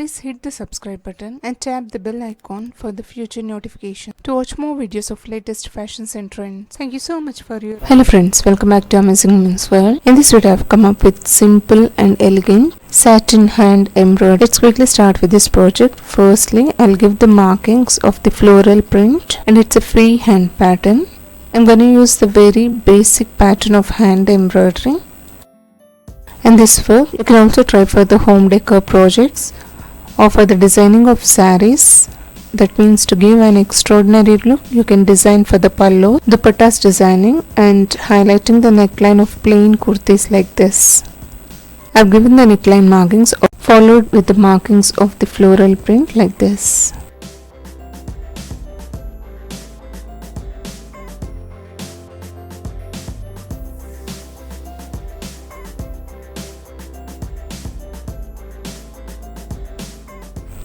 Please hit the subscribe button and tap the bell icon for the future notification to watch more videos of latest fashions and trends. Thank you so much for your Hello friends, welcome back to Amazing Women's World. In this video I have come up with simple and elegant satin hand embroidery. Let's quickly start with this project. Firstly, I'll give the markings of the floral print, and it's a free hand pattern. I'm going to use the very basic pattern of hand embroidery. And this work you can also try for the home decor projects or for the designing of saris. That means to give an extraordinary look, you can design for the pallu, dupattas designing and highlighting the neckline of plain kurtis like this. I've given the neckline markings followed with the markings of the floral print like this.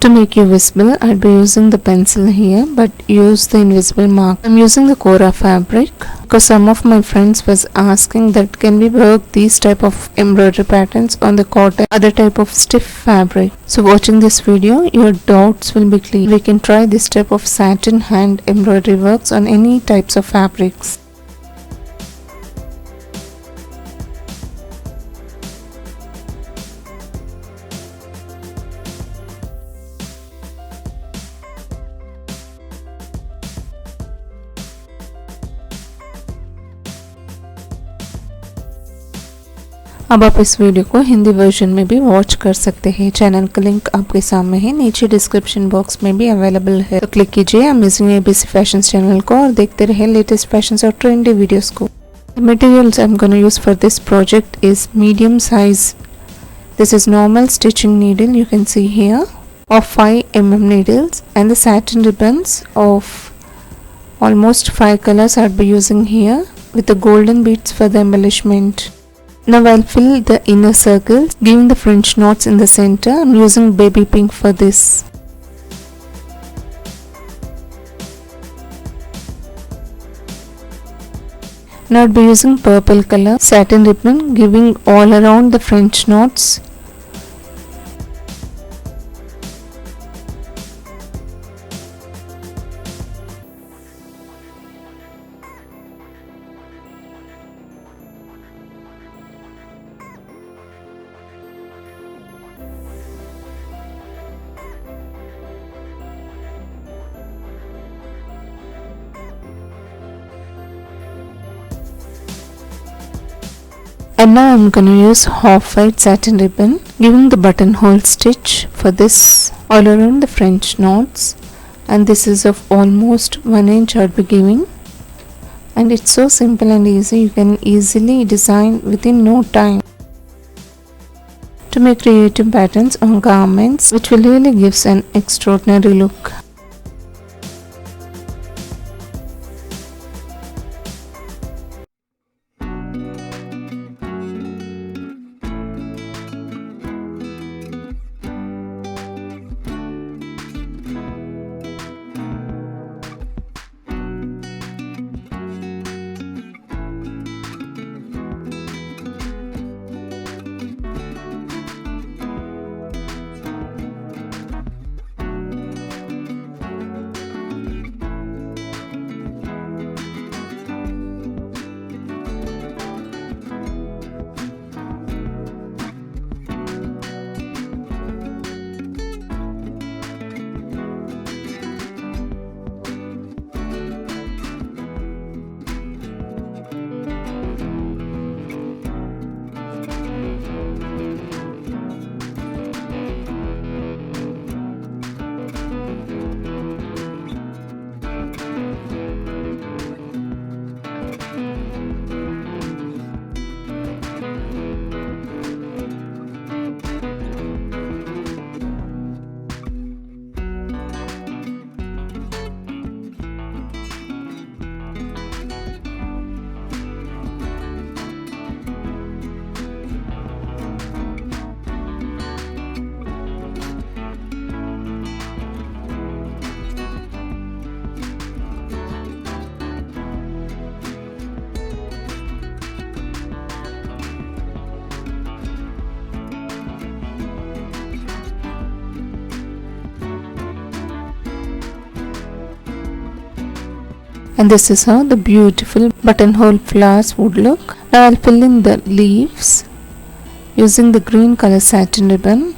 To make you visible, I'll be using the pencil here, but use the invisible mark. I'm using the Kora fabric because some of my friends was asking that can we work these type of embroidery patterns on the cotton, other type of stiff fabric. So watching this video, your doubts will be clear. We can try this type of satin hand embroidery works on any types of fabrics. अब आप इस video को Hindi version में भी watch कर सकते हैं। Channel का लिंक आपके सामने है, नीचे डिस्क्रिप्शन बॉक्स में भी अवेलेबल है, तो क्लिक कीजिए अमेजिंग एबीसी फैशन चैनल को और देखते रहिए लेटेस्ट फैशन और ट्रेंडी वीडियोस को। The materials I'm going to use for this project is medium size. This is normal stitching needle, you can see here, of 5 mm needles, and the satin ribbons of almost 5 colors I'll be using here with the golden beads for the embellishment. Now I'll fill the inner circles, giving the French knots in the center. I'm using baby pink for this. Now I'll be using purple color satin ribbon, giving all around the French knots. And now I'm going to use half white satin ribbon, giving the buttonhole stitch for this all around the French knots, and this is of almost 1 inch I'll be giving, and it's so simple and easy, you can easily design within no time to make creative patterns on garments which will really gives an extraordinary look. And this is how the beautiful buttonhole flowers would look. Now I'll fill in the leaves using the green color satin ribbon.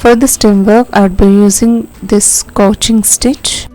For the stem work, I would be using this scorching stitch.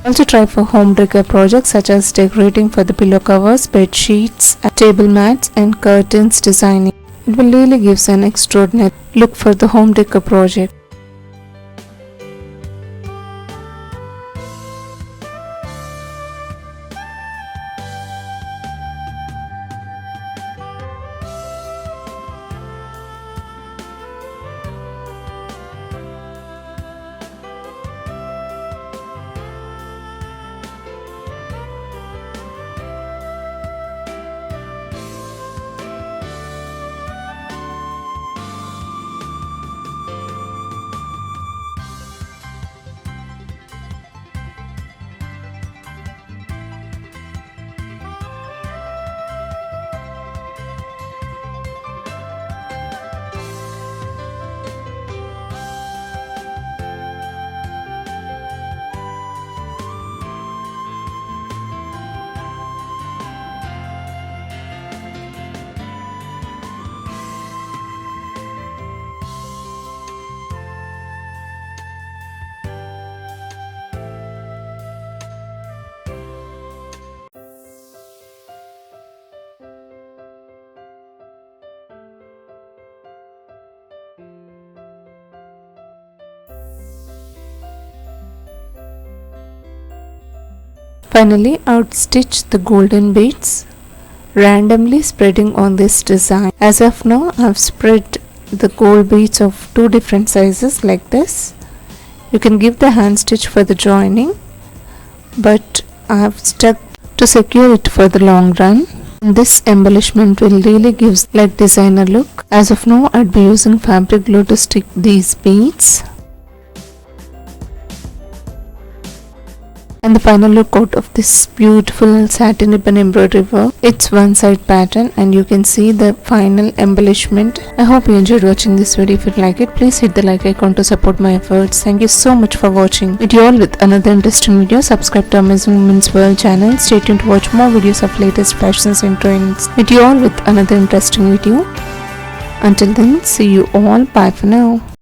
Also try for home decor projects such as decorating for the pillow covers, bed sheets, table mats and curtains designing. It will really give an extraordinary look for the home decor project. Finally, I would stitch the golden beads, randomly spreading on this design. As of now, I have spread the gold beads of two different sizes like this. You can give the hand stitch for the joining, but I have stuck to secure it for the long run. And this embellishment will really give like designer look. As of now, I'd be using fabric glue to stick these beads. And the final look out of this beautiful satin ribbon embroidery work. It's one side pattern and you can see the final embellishment. I hope you enjoyed watching this video. If you like it, please hit the like icon to support my efforts. Thank you so much for watching. Meet you all with another interesting video. Subscribe to Amazing Women's World channel. Stay tuned to watch more videos of latest fashions and trends. Meet you all with another interesting video. Until then, see you all. Bye for now.